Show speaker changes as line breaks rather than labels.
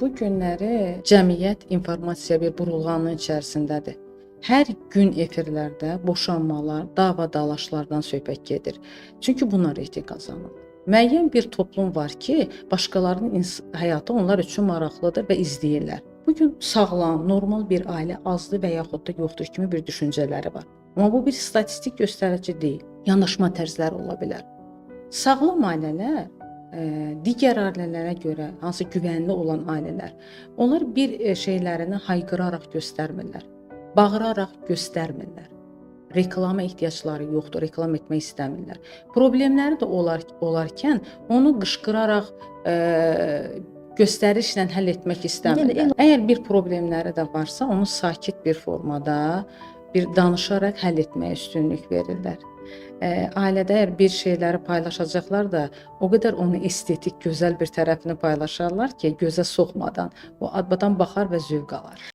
Bu günləri cəmiyyət informasiya bir burulğanlığın içərisindədir. Hər gün efirlərdə boşanmalar, dava-dalaşlardan söhbət gedir. Çünki bunlar reytinq qazanır. Müəyyən bir toplum var ki, başqalarının həyatı onlar üçün maraqlıdır və izləyirlər. Bu gün sağlam, normal bir ailə azdır və yaxud da yoxdur kimi bir düşüncələri var. Amma bu bir statistik göstərici deyil. Yanaşma tərzləri ola bilər. Sağlam ailələr digər ailələrə görə, hansı güvənli olan ailələr, onlar bir şeylərini hayqıraraq göstərmirlər, bağıraraq göstərmirlər. Reklama ehtiyacları yoxdur, reklam etmək istəmirlər. Problemləri də olarkən onu qışqıraraq, göstərişlə həll etmək istəmirlər. Əgər bir problemləri də varsa, onu sakit bir formada, bir danışaraq həll etməyə üstünlük verirlər. Ailədə əgər bir şeyləri paylaşacaqlar da, o qədər onu estetik, gözəl bir tərəfini paylaşarlar ki, gözə soxmadan, o adbadan baxar və zövq alar.